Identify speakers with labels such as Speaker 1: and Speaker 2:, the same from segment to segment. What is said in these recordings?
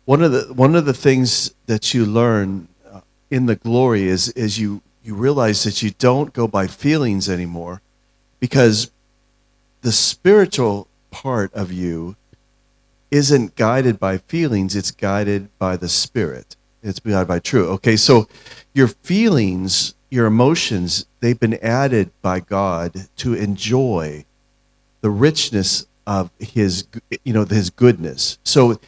Speaker 1: One of the things that you learn in the glory is you realize that you don't go by feelings anymore, because the spiritual part of you isn't guided by feelings, it's guided by the Spirit. It's guided by truth. Okay, so your feelings, your emotions, they've been added by God to enjoy the richness of his goodness. So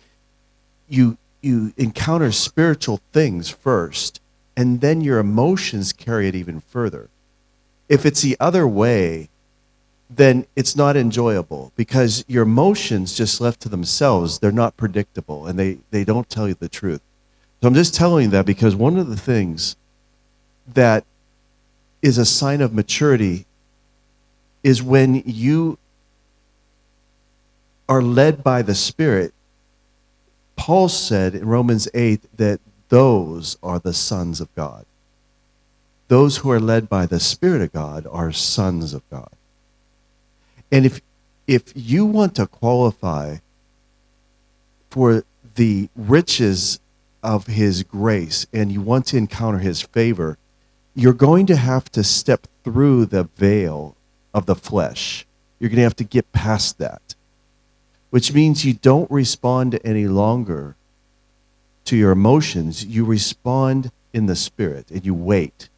Speaker 1: you encounter spiritual things first, and then your emotions carry it even further. If it's the other way, then it's not enjoyable, because your emotions, just left to themselves, they're not predictable, and they don't tell you the truth. So I'm just telling you that because one of the things that is a sign of maturity is when you are led by the Spirit. Paul said in Romans 8 that those are the sons of God. Those who are led by the Spirit of God are sons of God. And if you want to qualify for the riches of his grace and you want to encounter his favor, you're going to have to step through the veil of the flesh. You're going to have to get past that, which means you don't respond any longer to your emotions. You respond in the Spirit, and you wait.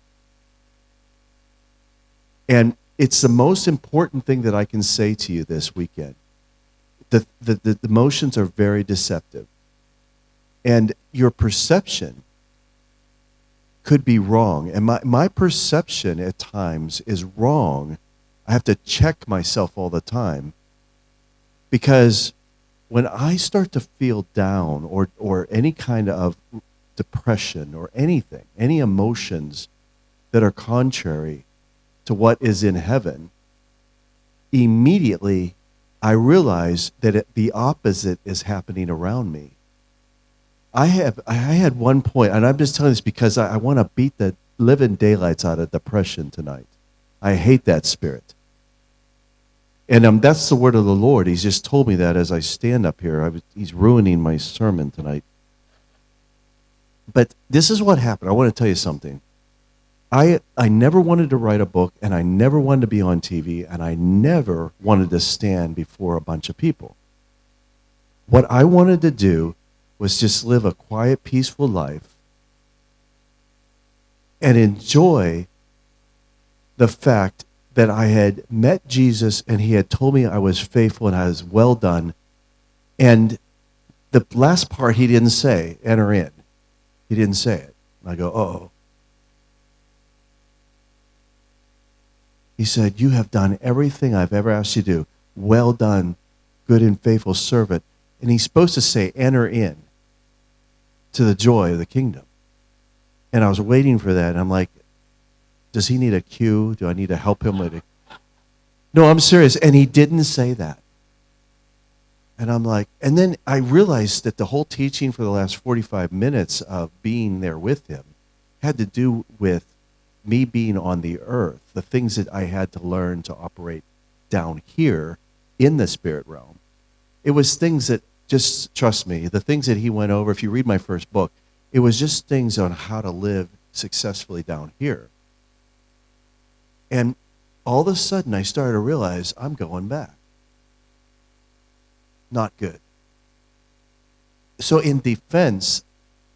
Speaker 1: And it's the most important thing that I can say to you this weekend. The emotions are very deceptive. And your perception could be wrong. And my perception at times is wrong. I have to check myself all the time. Because when I start to feel down or any kind of depression or anything, any emotions that are contrary to what is in heaven, immediately I realize that the opposite is happening around me. I had one point, and I'm just telling this because I want to beat the living daylights out of depression tonight. I hate that spirit. And that's the word of the Lord. He's just told me that as I stand up here. He's ruining my sermon tonight. But this is what happened. I want to tell you something. I never wanted to write a book, and I never wanted to be on TV, and I never wanted to stand before a bunch of people. What I wanted to do was just live a quiet, peaceful life and enjoy the fact that I had met Jesus and he had told me I was faithful and I was well done. And the last part he didn't say, enter in. He didn't say it. And I go, uh-oh. He said, you have done everything I've ever asked you to do. Well done, good and faithful servant. And he's supposed to say, enter in to the joy of the kingdom. And I was waiting for that. And I'm like, does he need a cue? Do I need to help him with it? No, I'm serious. And he didn't say that. And I'm like, and then I realized that the whole teaching for the last 45 minutes of being there with him had to do with me being on the earth, the things that I had to learn to operate down here in the spirit realm. It was things that, just trust me, the things that he went over, if you read my first book, it was just things on how to live successfully down here. And all of a sudden, I started to realize I'm going back. Not good. So in defense,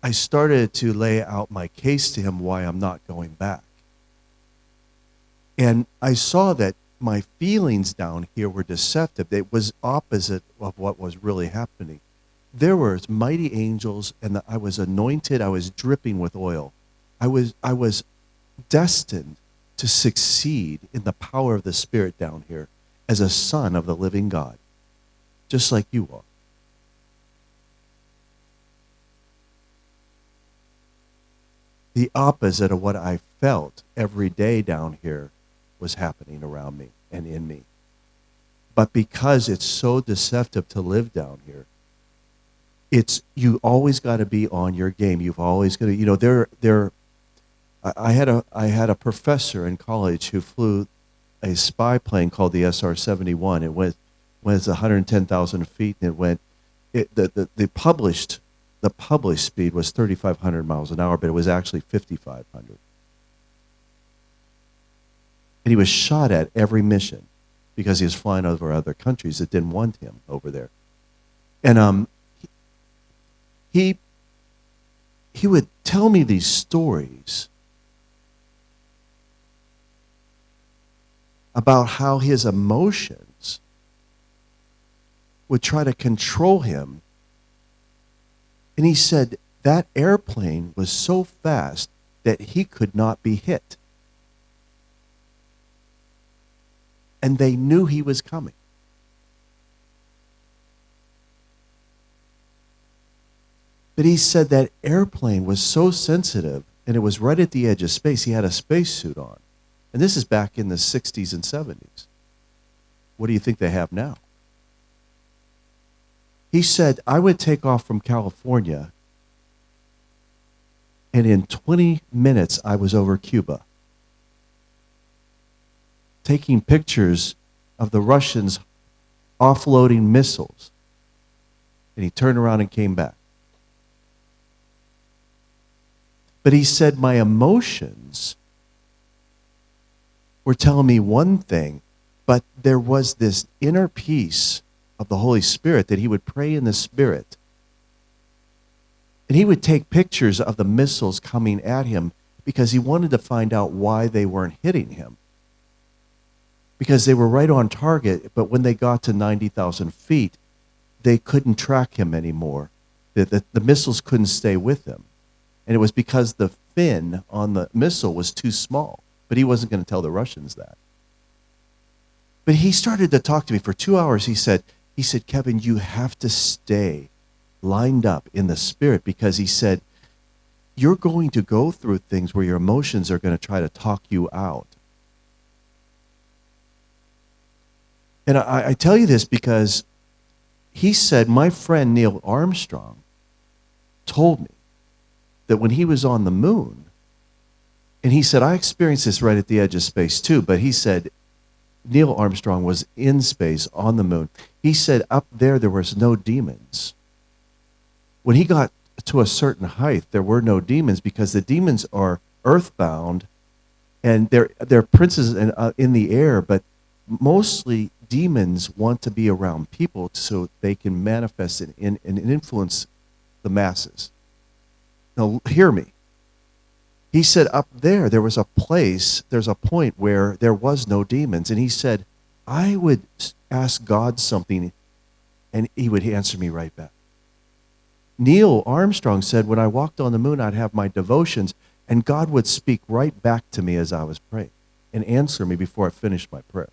Speaker 1: I started to lay out my case to him why I'm not going back. And I saw that my feelings down here were deceptive. It was opposite of what was really happening. There were mighty angels, and I was anointed. I was dripping with oil. I was destined to succeed in the power of the Spirit down here as a son of the living God, just like you are. The opposite of what I felt every day down here was happening around me and in me. But because it's so deceptive to live down here, you always got to be on your game. You've always got to, I had a professor in college who flew a spy plane called the SR-71. It went 110,000 feet, and they published the published speed was 3,500 miles an hour, but it was actually 5,500. And he was shot at every mission because he was flying over other countries that didn't want him over there. And he would tell me these stories about how his emotions would try to control him. And he said that airplane was so fast that he could not be hit. And they knew he was coming. But he said that airplane was so sensitive, and it was right at the edge of space. He had a spacesuit on. And this is back in the 60s and 70s. What do you think they have now? He said, I would take off from California, and in 20 minutes, I was over Cuba, taking pictures of the Russians offloading missiles. And he turned around and came back. But he said, my emotions were telling me one thing, but there was this inner peace of the Holy Spirit that he would pray in the Spirit. And he would take pictures of the missiles coming at him because he wanted to find out why they weren't hitting him. Because they were right on target, but when they got to 90,000 feet, they couldn't track him anymore. The missiles couldn't stay with him. And it was because the fin on the missile was too small. But he wasn't going to tell the Russians that. But he started to talk to me for 2 hours. He said, Kevin, you have to stay lined up in the Spirit, because he said, you're going to go through things where your emotions are going to try to talk you out. And I tell you this because he said, my friend Neil Armstrong told me that when he was on the moon, and he said, I experienced this right at the edge of space too, but he said Neil Armstrong was in space on the moon. He said up there was no demons. When he got to a certain height, there were no demons because the demons are earthbound and they're princes in the air, but mostly demons want to be around people so they can manifest and influence the masses. Now, hear me. He said up there was a place, there's a point where there was no demons. And he said, I would ask God something, and he would answer me right back. Neil Armstrong said, when I walked on the moon, I'd have my devotions, and God would speak right back to me as I was praying and answer me before I finished my prayer.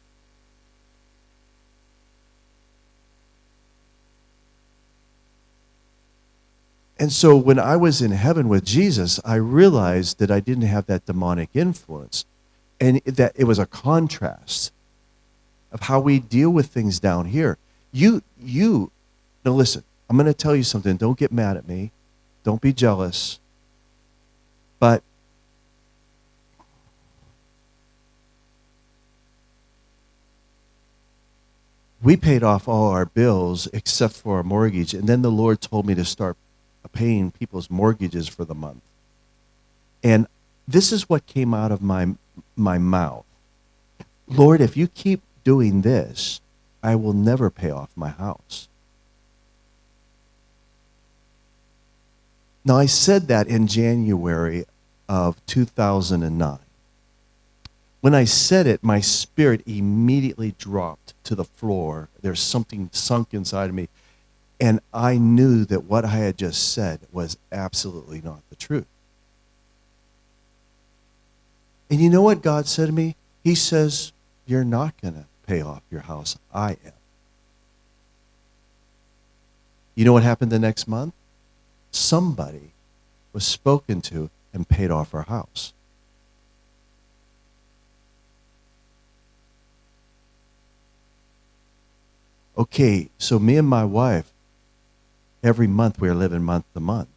Speaker 1: And so when I was in heaven with Jesus, I realized that I didn't have that demonic influence, and that it was a contrast of how we deal with things down here. Now listen, I'm going to tell you something. Don't get mad at me. Don't be jealous. But we paid off all our bills except for our mortgage, and then the Lord told me to start paying people's mortgages for the month. And this is what came out of my mouth. Lord, if you keep doing this, I will never pay off my house. Now, I said that in January of 2009. When I said it, my spirit immediately dropped to the floor. There's something sunk inside of me. And I knew that what I had just said was absolutely not the truth. And you know what God said to me? He says, you're not going to pay off your house. I am. You know what happened the next month? Somebody was spoken to and paid off our house. Okay, so me and my wife, every month we're living month to month.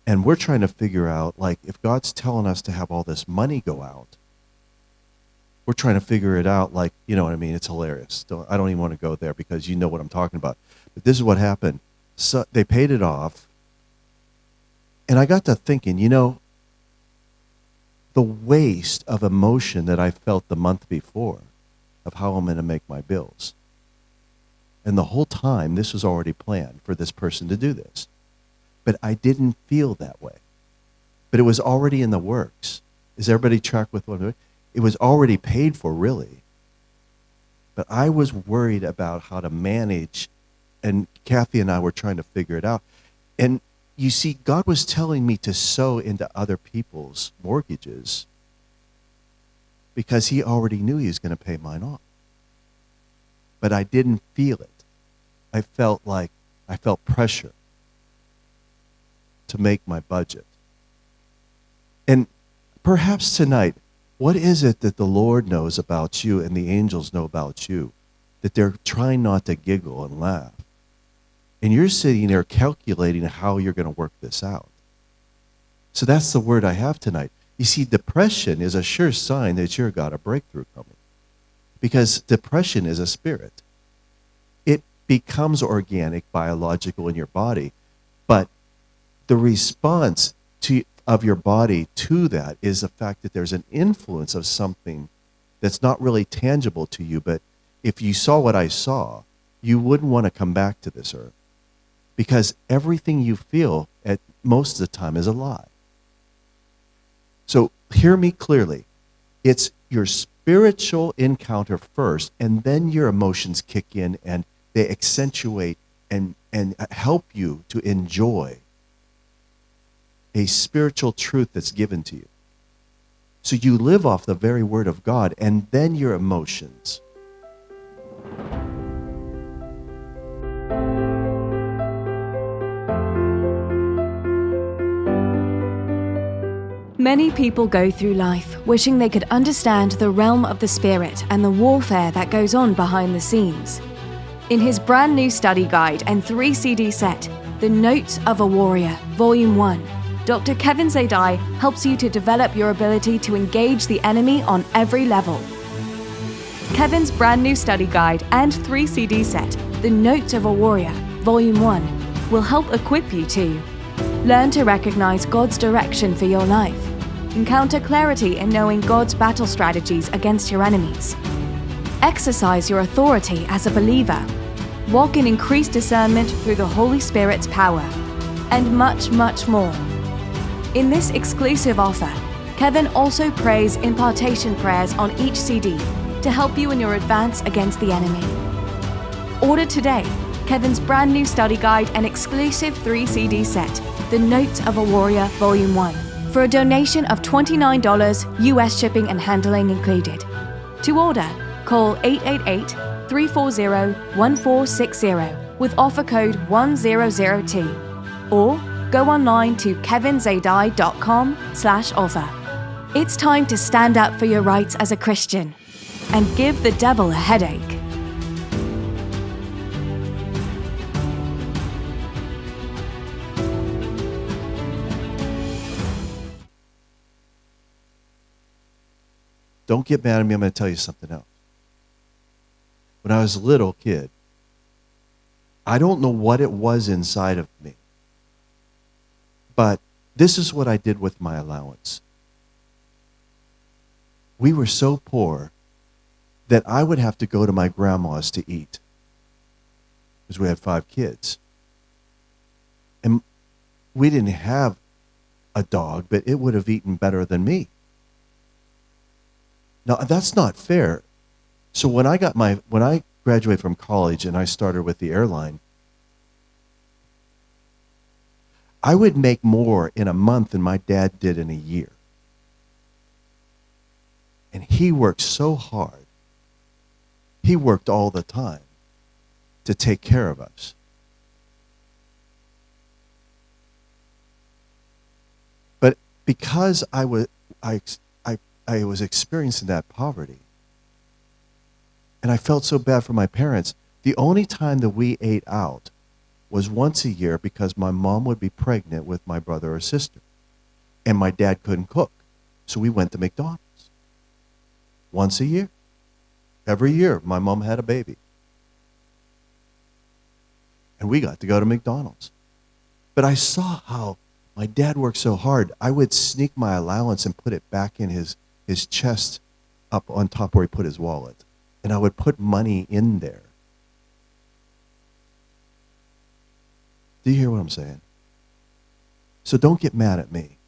Speaker 1: And we're trying to figure out, like, if God's telling us to have all this money go out, we're trying to figure it out, like, you know what I mean? It's hilarious. I don't even want to go there because you know what I'm talking about. But this is what happened. So they paid it off, And I got to thinking, the waste of emotion that I felt the month before of how I'm going to make my bills. And the whole time, this was already planned for this person to do this. But I didn't feel that way. But it was already in the works. Is everybody track with what I'm doing? It was already paid for, really. But I was worried about how to manage, and Kathy and I were trying to figure it out. And you see, God was telling me to sow into other people's mortgages because he already knew he was going to pay mine off. But I didn't feel it. I felt pressure to make my budget. And perhaps tonight, what is it that the Lord knows about you and the angels know about you that they're trying not to giggle and laugh? And you're sitting there calculating how you're going to work this out. So that's the word I have tonight. You see, depression is a sure sign that you've got a breakthrough coming. Because depression is a spirit. It becomes organic, biological in your body. But the response of your body to that is the fact that there's an influence of something that's not really tangible to you. But if you saw what I saw, you wouldn't want to come back to this earth. Because everything you feel at most of the time is a lie. So hear me clearly. It's your spiritual encounter first, and then your emotions kick in and they accentuate and help you to enjoy a spiritual truth that's given to you. So you live off the very word of God, and then your emotions.
Speaker 2: Many people go through life wishing they could understand the realm of the spirit and the warfare that goes on behind the scenes. In his brand new study guide and 3 CD set, The Notes of a Warrior, Volume 1, Dr. Kevin Zadai helps you to develop your ability to engage the enemy on every level. Kevin's brand new study guide and 3 CD set, The Notes of a Warrior, Volume 1, will help equip you to learn to recognize God's direction for your life, encounter clarity in knowing God's battle strategies against your enemies, exercise your authority as a believer, walk in increased discernment through the Holy Spirit's power, and much, much more. In this exclusive offer, Kevin also prays impartation prayers on each CD to help you in your advance against the enemy. Order today Kevin's brand new study guide and exclusive 3 CD set, The Notes of a Warrior Volume 1, for a donation of $29, US shipping and handling included. To order, call 888-340-1460 with offer code 1002 or go online to kevinzadai.com/offer. It's time to stand up for your rights as a Christian and give the devil a headache.
Speaker 1: Don't get mad at me. I'm going to tell you something else. When I was a little kid, I don't know what it was inside of me, but this is what I did with my allowance. We were so poor that I would have to go to my grandma's to eat because we had 5 kids. And we didn't have a dog, but it would have eaten better than me. Now, that's not fair. So when I graduated from college and I started with the airline, I would make more in a month than my dad did in a year. And he worked so hard. He worked all the time to take care of us. But because I was experiencing that poverty, and I felt so bad for my parents, the only time that we ate out was once a year because my mom would be pregnant with my brother or sister, and my dad couldn't cook. So we went to McDonald's once a year. Every year, my mom had a baby. And we got to go to McDonald's. But I saw how My dad worked so hard. I would sneak my allowance and put it back in his chest up on top where he put his wallet. And I would put money in there. Do you hear what I'm saying? So don't get mad at me.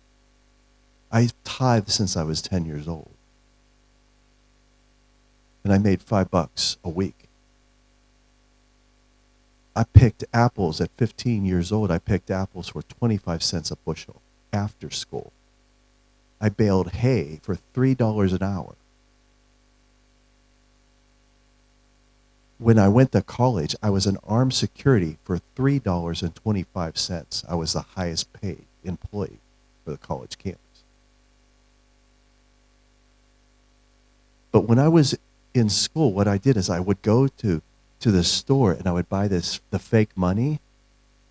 Speaker 1: I tithed since I was 10 years old. And I made $5 a week. I picked apples at 15 years old. I picked apples for 25 cents a bushel after school. I baled hay for $3 an hour. When I went to college, I was an armed security for $3.25. I was the highest paid employee for the college campus. But when I was in school, what I did is I would go to the store and I would buy the fake money,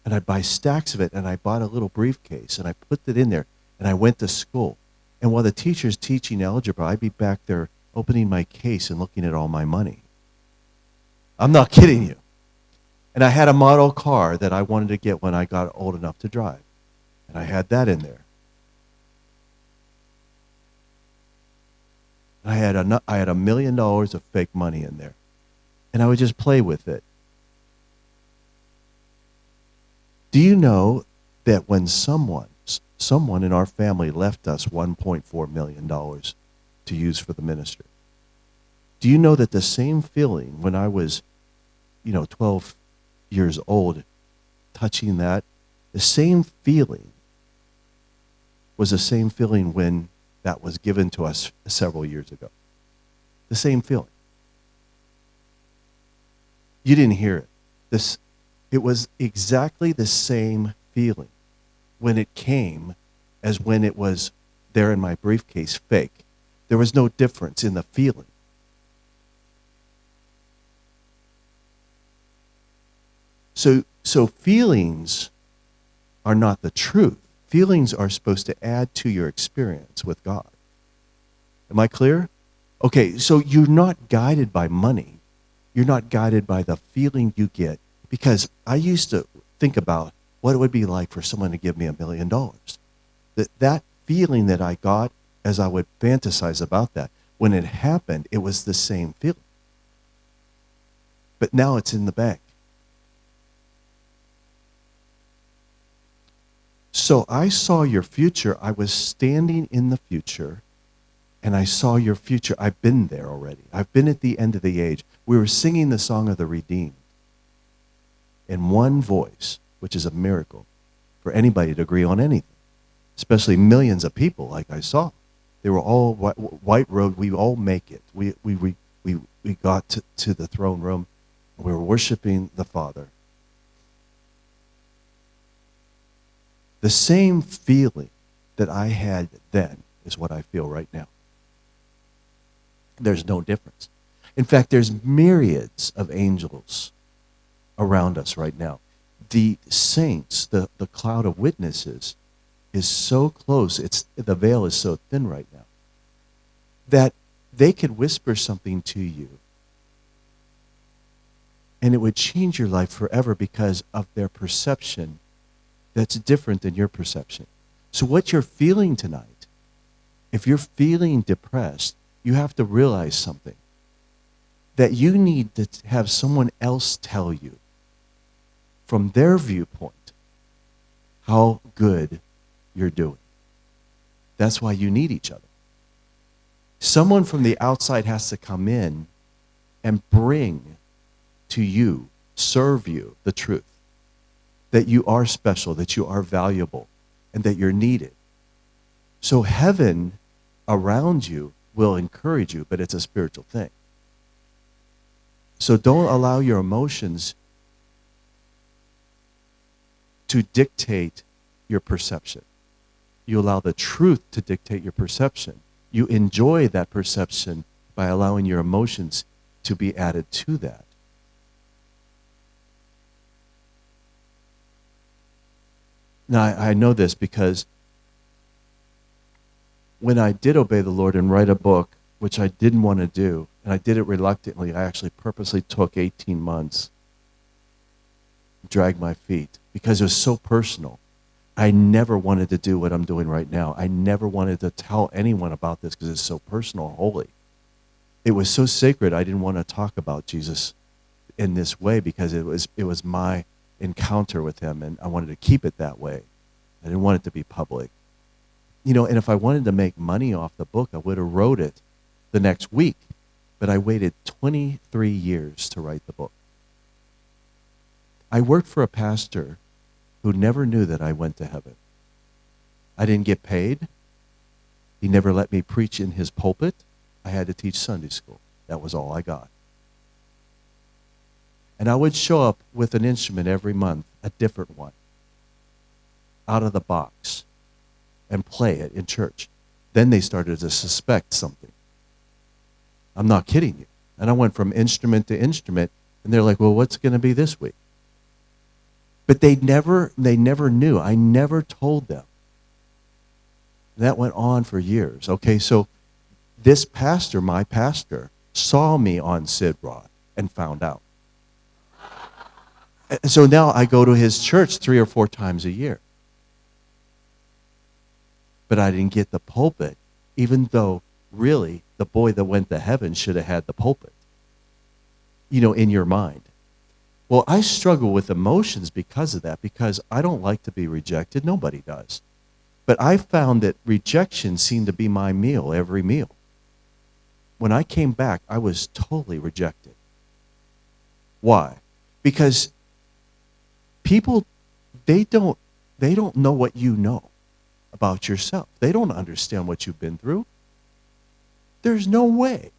Speaker 1: and I'd buy stacks of it, and I bought a little briefcase and I put it in there, and I went to school. And while the teacher's teaching algebra, I'd be back there opening my case and looking at all my money. I'm not kidding you. And I had a model car that I wanted to get when I got old enough to drive. And I had that in there. I had $1 million of fake money in there. And I would just play with it. Do you know that when someone in our family left us $1.4 million to use for the ministry? Do you know that the same feeling when I was, 12 years old, touching that, the same feeling was the same feeling when that was given to us several years ago? The same feeling. You didn't hear it. It was exactly the same feeling when it came as when it was there in my briefcase fake. There was no difference in the feeling. So feelings are not the truth. Feelings are supposed to add to your experience with God. Am I clear? Okay, so you're not guided by money. You're not guided by the feeling you get. Because I used to think about what it would be like for someone to give me $1 million. That feeling that I got as I would fantasize about that, when it happened, it was the same feeling. But now it's in the bank. So I saw your future. I was standing in the future, and I saw your future. I've been there already. I've been at the end of the age. We were singing the song of the redeemed in one voice, which is a miracle for anybody to agree on anything, especially millions of people like I saw. They were all white robed. We all make it. We got to the throne room. We were worshiping the Father. The same feeling that I had then is what I feel right now. There's no difference. In fact, there's myriads of angels around us right now. The saints, the cloud of witnesses, is so close. The veil is so thin right now that they could whisper something to you, and it would change your life forever because of their perception that's different than your perception. So what you're feeling tonight, if you're feeling depressed, you have to realize something, that you need to have someone else tell you from their viewpoint how good you're doing. That's why you need each other. Someone from the outside has to come in and bring to you, serve you the truth, that you are special, that you are valuable, and that you're needed. So heaven around you will encourage you, but it's a spiritual thing. So don't allow your emotions to dictate your perception. You allow the truth to dictate your perception. You enjoy that perception by allowing your emotions to be added to that. Now, I know this because when I did obey the Lord and write a book, which I didn't want to do, and I did it reluctantly, I actually purposely took 18 months, dragged my feet, because it was so personal. I never wanted to do what I'm doing right now. I never wanted to tell anyone about this because it's so personal and holy. It was so sacred, I didn't want to talk about Jesus in this way because it was my encounter with him, and I wanted to keep it that way. I didn't want it to be public. And if I wanted to make money off the book, I would have wrote it the next week. But I waited 23 years to write the book. I worked for a pastor who never knew that I went to heaven. I didn't get paid. He never let me preach in his pulpit. I had to teach Sunday school. That was all I got. And I would show up with an instrument every month, a different one, out of the box, and play it in church. Then they started to suspect something. I'm not kidding you. And I went from instrument to instrument, and they're like, well, what's going to be this week? But they never knew. I never told them. That went on for years. Okay, so this pastor, my pastor, saw me on Sid Roth and found out. And so now I go to his church 3 or 4 times a year. But I didn't get the pulpit, even though really the boy that went to heaven should have had the pulpit, in your mind. Well, I struggle with emotions because of that, because I don't like to be rejected. Nobody does. But I found that rejection seemed to be my meal every meal. When I came back, I was totally rejected. Why? Because people, they don't know what you know about yourself. They don't understand what you've been through. There's no way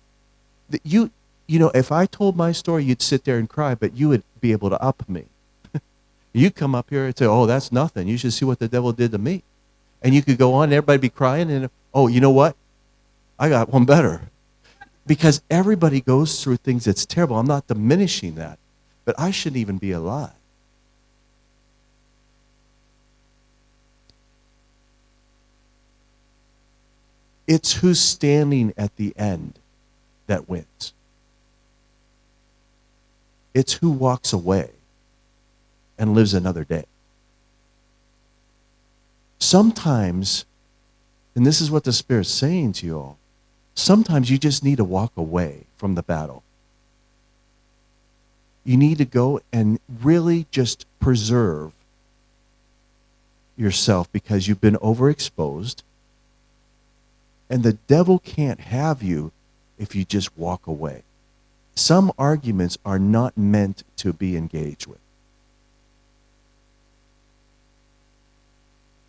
Speaker 1: that if I told my story, you'd sit there and cry, but you would be able to up me. You come up here and say, oh, that's nothing. You should see what the devil did to me. And you could go on, and everybody be crying, and, oh, you know what? I got one better. Because everybody goes through things that's terrible. I'm not diminishing that. But I shouldn't even be alive. It's who's standing at the end that wins. It's who walks away and lives another day. Sometimes, and this is what the Spirit's saying to you all, sometimes you just need to walk away from the battle. You need to go and really just preserve yourself because you've been overexposed. And the devil can't have you if you just walk away. Some arguments are not meant to be engaged with.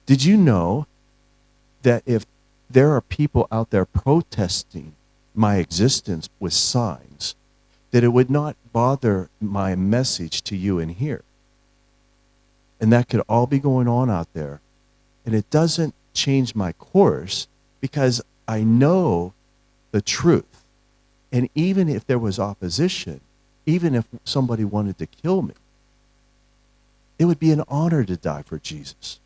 Speaker 1: Did you know that if there are people out there protesting my existence with signs, that it would not bother my message to you in here? And that could all be going on out there. And it doesn't change my course because I know the truth. And even if there was opposition, even if somebody wanted to kill me, it would be an honor to die for Jesus.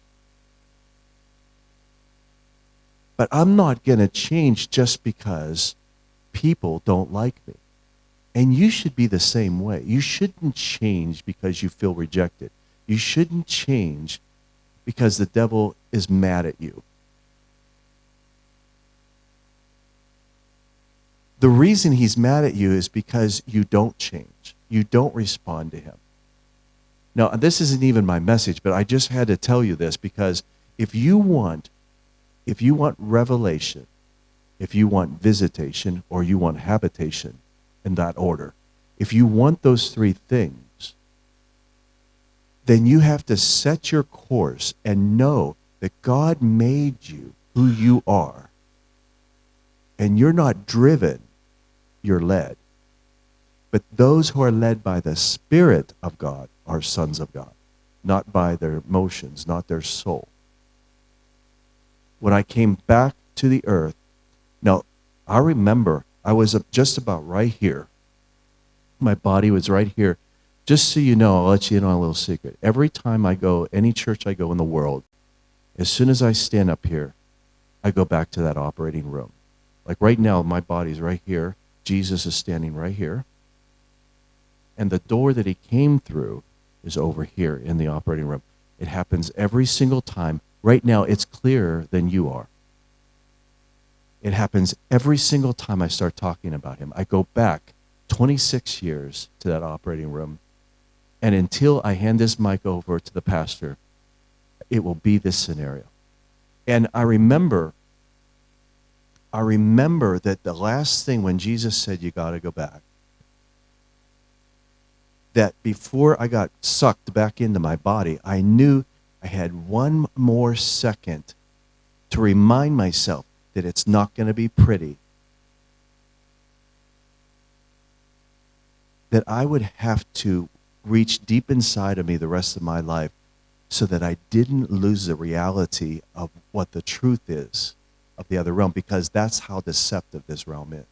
Speaker 1: But I'm not going to change just because people don't like me. And you should be the same way. You shouldn't change because you feel rejected. You shouldn't change because the devil is mad at you. The reason he's mad at you is because you don't change. You don't respond to him. Now, this isn't even my message, but I just had to tell you this because if you want revelation, if you want visitation, or you want habitation in that order, if you want those 3 things, then you have to set your course and know that God made you who you are. And you're not driven, you're led. But those who are led by the Spirit of God are sons of God, not by their emotions, not their soul. When I came back to the earth, now I remember I was just about right here. My body was right here. Just so you know, I'll let you in on a little secret. Every time I go, any church I go in the world, as soon as I stand up here, I go back to that operating room. Like right now, my body's right here. Jesus is standing right here. And the door that he came through is over here in the operating room. It happens every single time. Right now, it's clearer than you are. It happens every single time I start talking about him. I go back 26 years to that operating room, and until I hand this mic over to the pastor, it will be this scenario. And I remember that the last thing when Jesus said, you got to go back, that before I got sucked back into my body, I knew I had one more second to remind myself that it's not going to be pretty. That I would have to reach deep inside of me the rest of my life so that I didn't lose the reality of what the truth is of the other realm, because that's how deceptive this realm is.